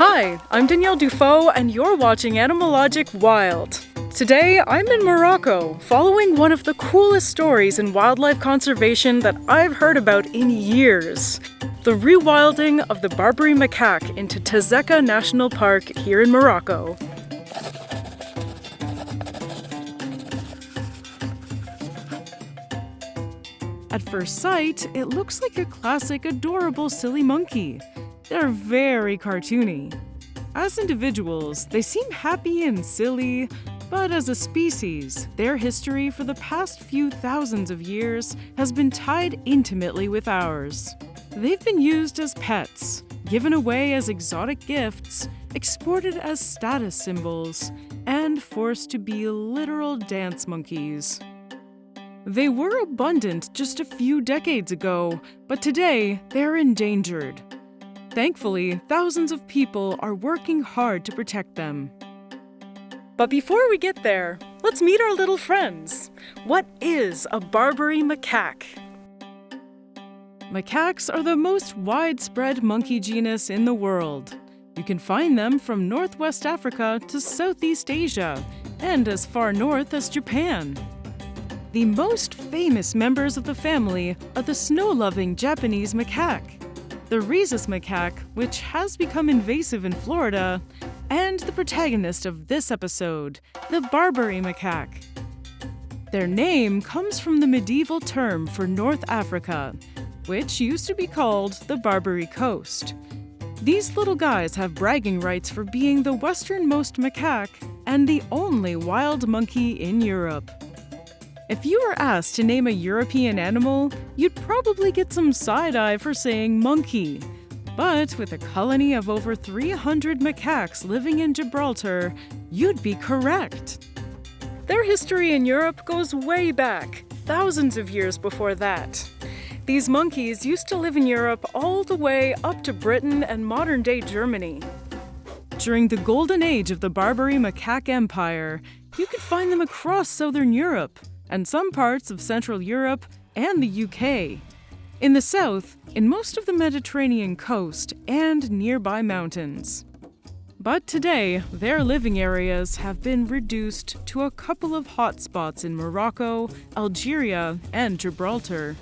Hi, I'm Danielle Dufault, and you're watching Animalogic Wild. Today, I'm in Morocco, following one of the coolest stories in wildlife conservation that I've heard about in years. The rewilding of the Barbary macaque into Tazekka National Park here in Morocco. At first sight, it looks like a classic, adorable, silly monkey. They're very cartoony. As individuals, they seem happy and silly, but as a species, their history for the past few thousands of years has been tied intimately with ours. They've been used as pets, given away as exotic gifts, exported as status symbols, and forced to be literal dance monkeys. They were abundant just a few decades ago, but today they're endangered. Thankfully, thousands of people are working hard to protect them. But before we get there, let's meet our little friends. What is a Barbary macaque? Macaques are the most widespread monkey genus in the world. You can find them from Northwest Africa to Southeast Asia, and as far north as Japan. The most famous members of the family are the snow-loving Japanese macaque, the rhesus macaque, which has become invasive in Florida, and the protagonist of this episode, the Barbary macaque. Their name comes from the medieval term for North Africa, which used to be called the Barbary Coast. These little guys have bragging rights for being the westernmost macaque and the only wild monkey in Europe. If you were asked to name a European animal, you'd probably get some side-eye for saying monkey. But with a colony of over 300 macaques living in Gibraltar, you'd be correct. Their history in Europe goes way back, thousands of years before that. These monkeys used to live in Europe all the way up to Britain and modern-day Germany. During the golden age of the Barbary macaque empire, you could find them across southern Europe, and some parts of Central Europe and the UK. In the south, in most of the Mediterranean coast and nearby mountains. But today, their living areas have been reduced to a couple of hotspots in Morocco, Algeria, and Gibraltar.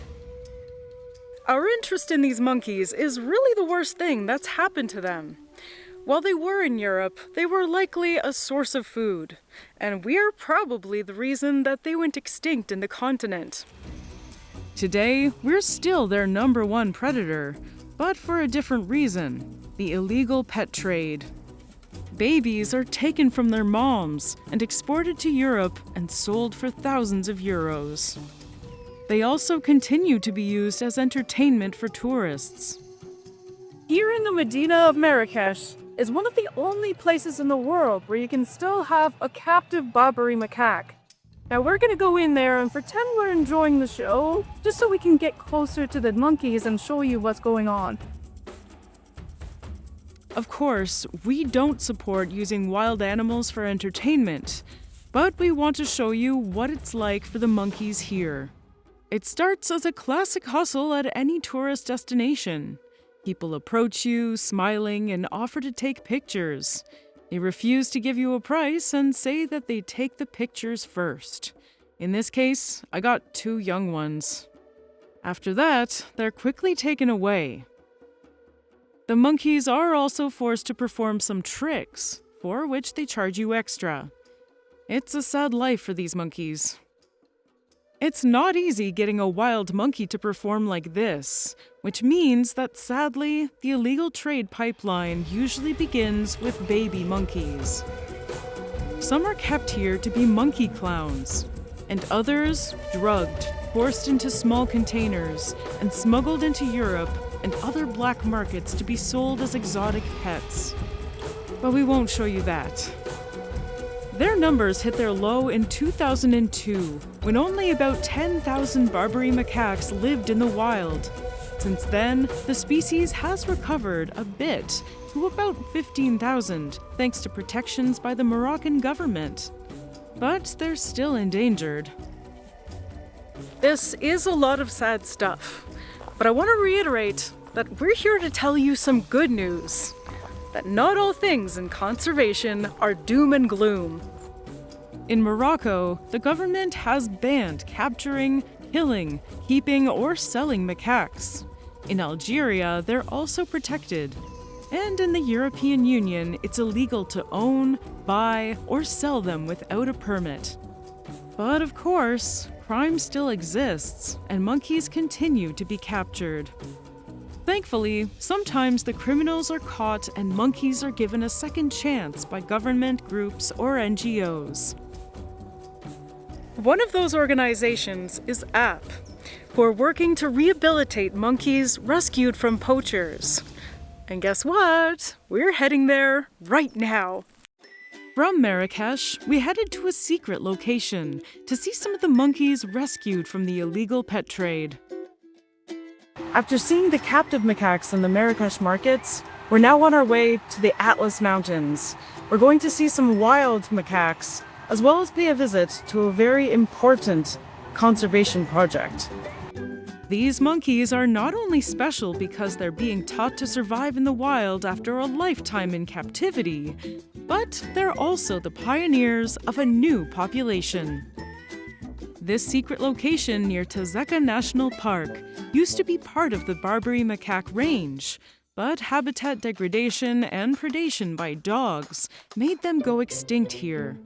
Our interest in these monkeys is really the worst thing that's happened to them. While they were in Europe, they were likely a source of food, and we're probably the reason that they went extinct in the continent. Today, we're still their number one predator, but for a different reason: the illegal pet trade. Babies are taken from their moms and exported to Europe and sold for thousands of euros. They also continue to be used as entertainment for tourists. Here in the Medina of Marrakesh is one of the only places in the world where you can still have a captive Barbary macaque. Now we're gonna go in there and pretend we're enjoying the show, just so we can get closer to the monkeys and show you what's going on. Of course, we don't support using wild animals for entertainment, but we want to show you what it's like for the monkeys here. It starts as a classic hustle at any tourist destination. People approach you, smiling, and offer to take pictures. They refuse to give you a price and say that they take the pictures first. In this case, I got 2 young ones. After that, they're quickly taken away. The monkeys are also forced to perform some tricks, for which they charge you extra. It's a sad life for these monkeys. It's not easy getting a wild monkey to perform like this, which means that sadly, the illegal trade pipeline usually begins with baby monkeys. Some are kept here to be monkey clowns, and others drugged, forced into small containers, and smuggled into Europe and other black markets to be sold as exotic pets. But we won't show you that. Their numbers hit their low in 2002, when only about 10,000 Barbary macaques lived in the wild. Since then, the species has recovered a bit to about 15,000, thanks to protections by the Moroccan government. But they're still endangered. This is a lot of sad stuff, but I want to reiterate that we're here to tell you some good news. that not all things in conservation are doom and gloom. In Morocco, the government has banned capturing, killing, keeping, or selling macaques. In Algeria, they're also protected. And in the European Union, it's illegal to own, buy, or sell them without a permit. But of course, crime still exists, and monkeys continue to be captured. Thankfully, sometimes the criminals are caught and monkeys are given a second chance by government groups or NGOs. One of those organizations is APP, who are working to rehabilitate monkeys rescued from poachers. And guess what? We're heading there right now. From Marrakesh, we headed to a secret location to see some of the monkeys rescued from the illegal pet trade. After seeing the captive macaques in the Marrakesh markets, we're now on our way to the Atlas Mountains. We're going to see some wild macaques, as well as pay a visit to a very important conservation project. These monkeys are not only special because they're being taught to survive in the wild after a lifetime in captivity, but they're also the pioneers of a new population. This secret location near Tazeka National Park used to be part of the Barbary macaque range, but habitat degradation and predation by dogs made them go extinct here.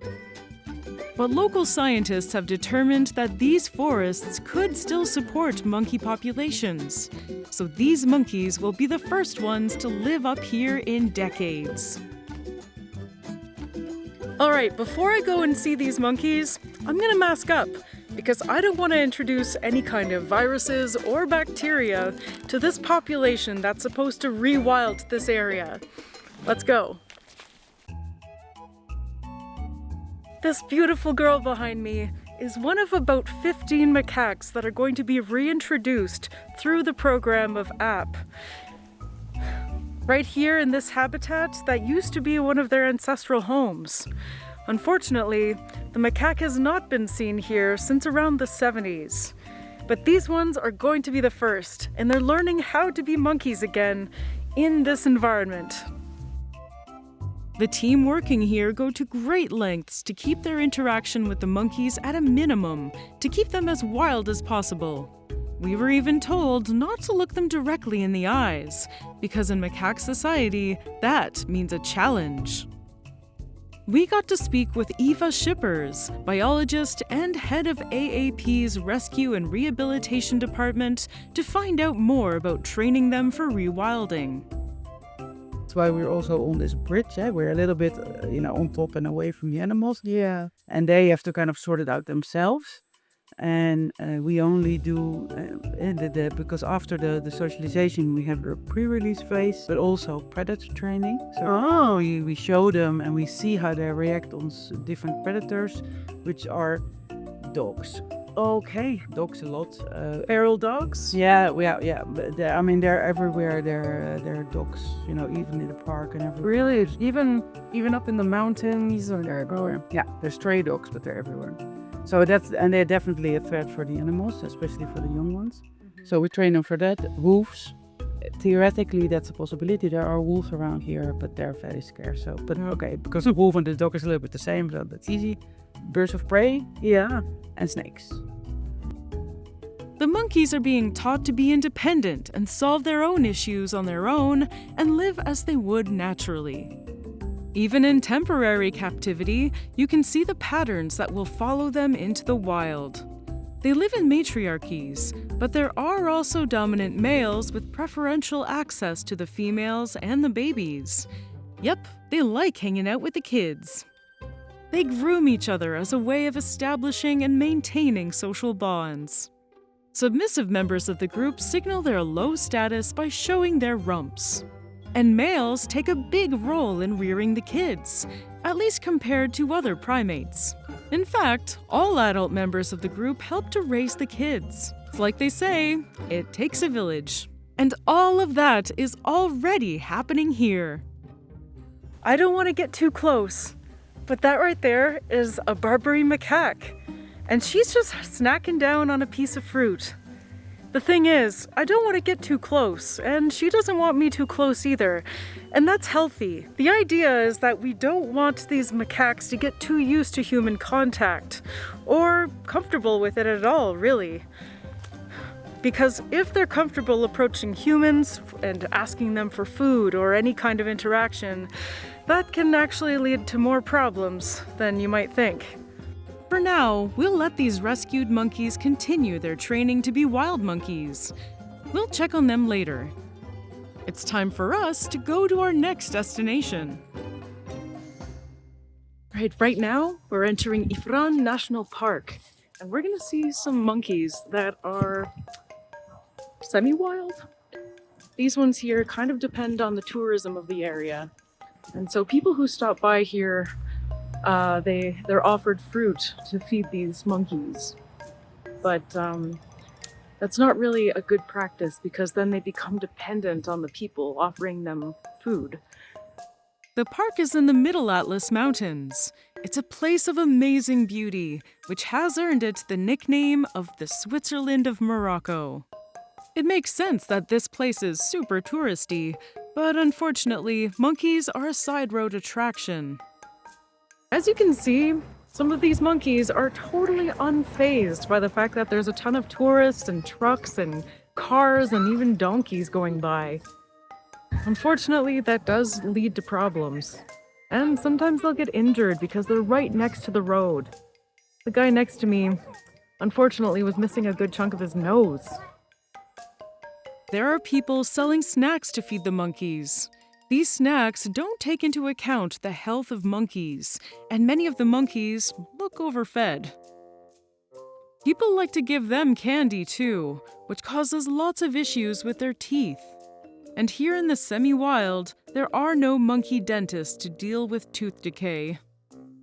But local scientists have determined that these forests could still support monkey populations, so these monkeys will be the first ones to live up here in decades. Alright, before I go and see these monkeys, I'm gonna mask up, because I don't want to introduce any kind of viruses or bacteria to this population that's supposed to rewild this area. Let's go. This beautiful girl behind me is one of about 15 macaques that are going to be reintroduced through the program of APP. Right here in this habitat that used to be one of their ancestral homes. Unfortunately, the macaque has not been seen here since around the 70s. But these ones are going to be the first, and they're learning how to be monkeys again in this environment. The team working here go to great lengths to keep their interaction with the monkeys at a minimum, to keep them as wild as possible. We were even told not to look them directly in the eyes, because in macaque society, that means a challenge. We got to speak with Eva Shippers, biologist and head of AAP's Rescue and Rehabilitation Department, to find out more about training them for rewilding. That's why we're also on this bridge. We're a little bit, on top and away from the animals. Yeah. And they have to kind of sort it out themselves. And we only do, because after the socialization, we have the pre-release phase, but also predator training. So we show them and we see how they react on different predators, which are dogs. Okay. Dogs a lot. Feral dogs? Yeah. But they're everywhere. They're dogs, even in the park and everywhere. Really? Even up in the mountains? Or they're everywhere. Yeah, they're stray dogs, but they're everywhere. So they're definitely a threat for the animals, especially for the young ones. Mm-hmm. So we train them for that. Wolves. Theoretically, that's a possibility. There are wolves around here, but they're very scarce. Because the wolf and the dog is a little bit the same, so that's easy. Birds of prey, and snakes. The monkeys are being taught to be independent and solve their own issues on their own and live as they would naturally. Even in temporary captivity, you can see the patterns that will follow them into the wild. They live in matriarchies, but there are also dominant males with preferential access to the females and the babies. Yep, they like hanging out with the kids. They groom each other as a way of establishing and maintaining social bonds. Submissive members of the group signal their low status by showing their rumps. And males take a big role in rearing the kids, at least compared to other primates. In fact, all adult members of the group help to raise the kids. Like they say, it takes a village. And all of that is already happening here. I don't want to get too close, but that right there is a Barbary macaque. And she's just snacking down on a piece of fruit. The thing is, I don't want to get too close, and she doesn't want me too close either. And that's healthy. The idea is that we don't want these macaques to get too used to human contact, or comfortable with it at all, really. Because if they're comfortable approaching humans and asking them for food or any kind of interaction, that can actually lead to more problems than you might think. For now, we'll let these rescued monkeys continue their training to be wild monkeys. We'll check on them later. It's time for us to go to our next destination. Right now, we're entering Ifrane National Park, and we're gonna see some monkeys that are semi-wild. These ones here kind of depend on the tourism of the area. And so people who stop by here, they're offered fruit to feed these monkeys. But that's not really a good practice because then they become dependent on the people offering them food. The park is in the Middle Atlas Mountains. It's a place of amazing beauty, which has earned it the nickname of the Switzerland of Morocco. It makes sense that this place is super touristy, but unfortunately, monkeys are a side road attraction. As you can see, some of these monkeys are totally unfazed by the fact that there's a ton of tourists and trucks and cars and even donkeys going by. Unfortunately, that does lead to problems. And sometimes they'll get injured because they're right next to the road. The guy next to me, unfortunately, was missing a good chunk of his nose. There are people selling snacks to feed the monkeys. These snacks don't take into account the health of monkeys, and many of the monkeys look overfed. People like to give them candy too, which causes lots of issues with their teeth. And here in the semi-wild, there are no monkey dentists to deal with tooth decay.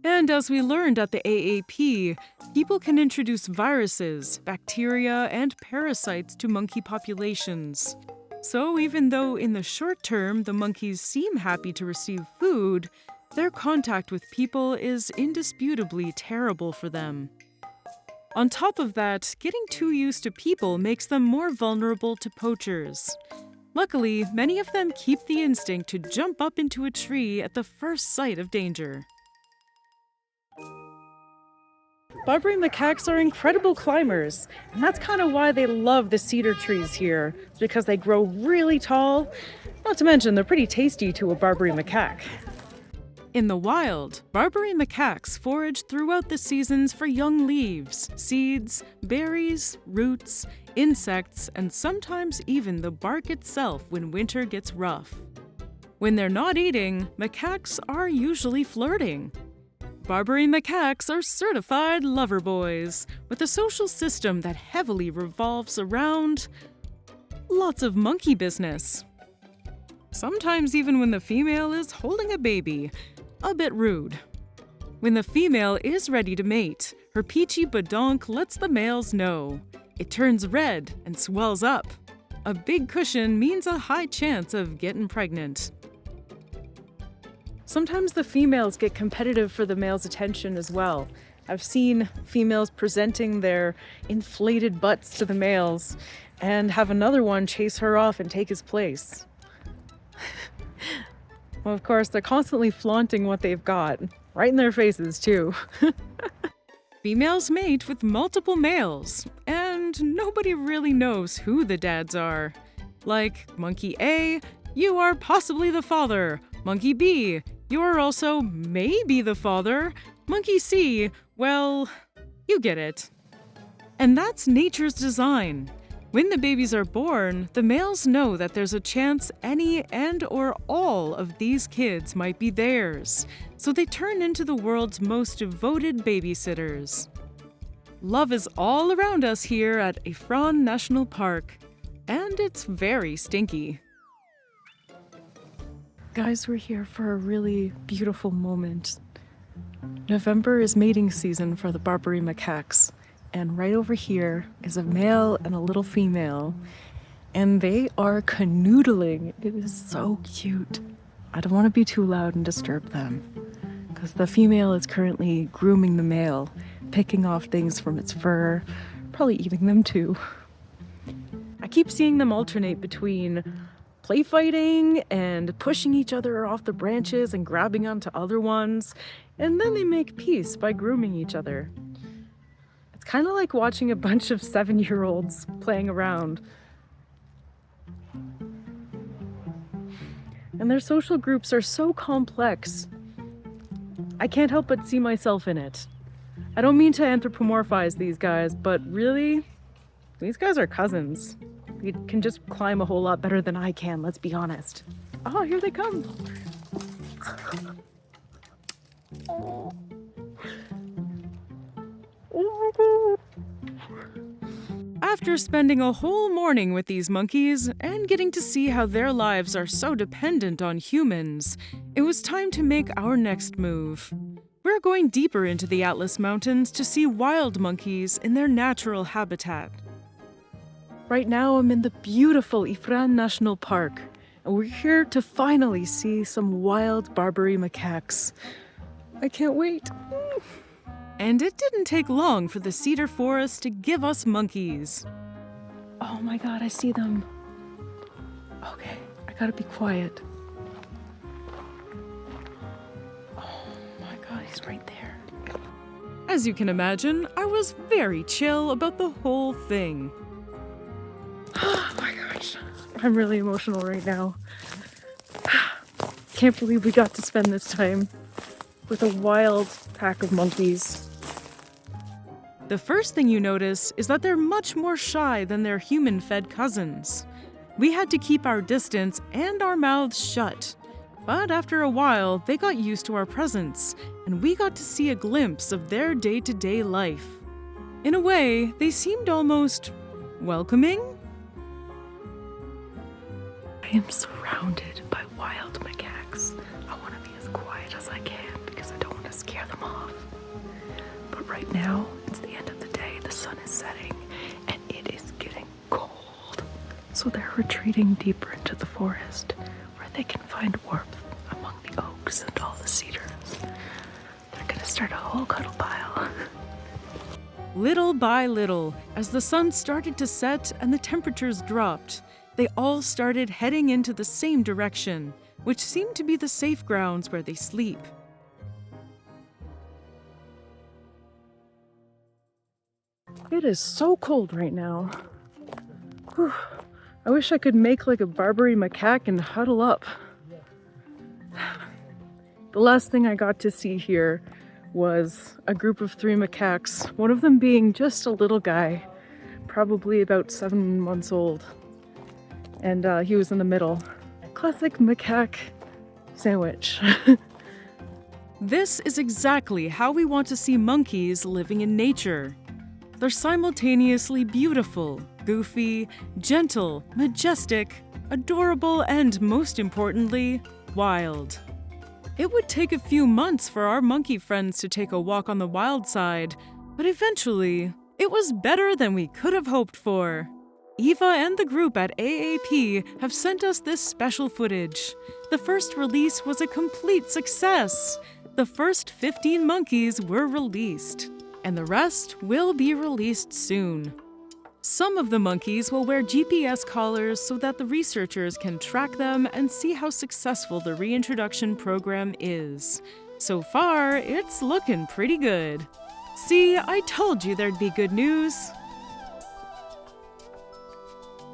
And as we learned at the AAP, people can introduce viruses, bacteria, and parasites to monkey populations. So even though in the short term the monkeys seem happy to receive food, their contact with people is indisputably terrible for them. On top of that, getting too used to people makes them more vulnerable to poachers. Luckily, many of them keep the instinct to jump up into a tree at the first sight of danger. Barbary macaques are incredible climbers, and that's kind of why they love the cedar trees here. It's because they grow really tall, not to mention they're pretty tasty to a Barbary macaque. In the wild, Barbary macaques forage throughout the seasons for young leaves, seeds, berries, roots, insects, and sometimes even the bark itself when winter gets rough. When they're not eating, macaques are usually flirting. Barbary macaques are certified lover boys, with a social system that heavily revolves around lots of monkey business. Sometimes even when the female is holding a baby, a bit rude. When the female is ready to mate, her peachy badonk lets the males know. It turns red and swells up. A big cushion means a high chance of getting pregnant. Sometimes the females get competitive for the male's attention as well. I've seen females presenting their inflated butts to the males and have another one chase her off and take his place. Well, of course, they're constantly flaunting what they've got, right in their faces too. Females mate with multiple males, and nobody really knows who the dads are. Like, Monkey A, you are possibly the father. Monkey B, you are also maybe the father. Monkey C, well, you get it. And that's nature's design. When the babies are born, the males know that there's a chance any and or all of these kids might be theirs, so they turn into the world's most devoted babysitters. Love is all around us here at Ifrane National Park, and it's very stinky. Guys, we're here for a really beautiful moment. November is mating season for the Barbary macaques, and right over here is a male and a little female, and they are canoodling. It is so cute. I don't want to be too loud and disturb them, because the female is currently grooming the male, picking off things from its fur, probably eating them too. I keep seeing them alternate between play fighting and pushing each other off the branches and grabbing onto other ones, and then they make peace by grooming each other. It's kind of like watching a bunch of 7-year-olds playing around. And their social groups are so complex. I can't help but see myself in it. I don't mean to anthropomorphize these guys, but really, these guys are cousins. They can just climb a whole lot better than I can, let's be honest. Oh, here they come. Oh. Oh my God. After spending a whole morning with these monkeys and getting to see how their lives are so dependent on humans, it was time to make our next move. We're going deeper into the Atlas Mountains to see wild monkeys in their natural habitat. Right now I'm in the beautiful Ifrane National Park, and we're here to finally see some wild Barbary macaques. I can't wait. And it didn't take long for the cedar forest to give us monkeys. Oh my God, I see them. Okay, I gotta be quiet. He's right there. As you can imagine, I was very chill about the whole thing. Oh my gosh, I'm really emotional right now. Can't believe we got to spend this time with a wild pack of monkeys. The first thing you notice is that they're much more shy than their human-fed cousins. We had to keep our distance and our mouths shut. But after a while, they got used to our presence, and we got to see a glimpse of their day-to-day life. In a way, they seemed almost welcoming. I am surrounded by wild macaques. I want to be as quiet as I can because I don't want to scare them off. But right now, it's the end of the day, the sun is setting, and it is getting cold. So they're retreating deeper into the forest, where they can find warmth among the oaks and all the cedars. They're gonna start a whole cuddle pile. Little by little, as the sun started to set and the temperatures dropped, they all started heading into the same direction, which seemed to be the safe grounds where they sleep. It is so cold right now. Whew. I wish I could make like a Barbary macaque and huddle up. The last thing I got to see here was a group of 3 macaques, one of them being just a little guy, probably about 7 months old. And he was in the middle. Classic macaque sandwich. This is exactly how we want to see monkeys living in nature. They're simultaneously beautiful, goofy, gentle, majestic, adorable, and most importantly, wild. It would take a few months for our monkey friends to take a walk on the wild side, but eventually, it was better than we could have hoped for. Eva and the group at AAP have sent us this special footage. The first release was a complete success. The first 15 monkeys were released, and the rest will be released soon. Some of the monkeys will wear GPS collars so that the researchers can track them and see how successful the reintroduction program is. So far, it's looking pretty good. See, I told you there'd be good news.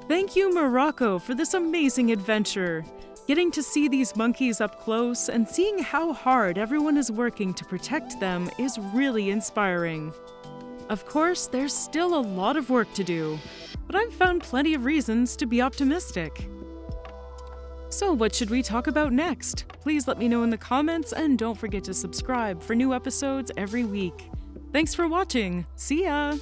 Thank you, Morocco, for this amazing adventure. Getting to see these monkeys up close and seeing how hard everyone is working to protect them is really inspiring. Of course, there's still a lot of work to do, but I've found plenty of reasons to be optimistic. So what should we talk about next? Please let me know in the comments and don't forget to subscribe for new episodes every week. Thanks for watching. See ya!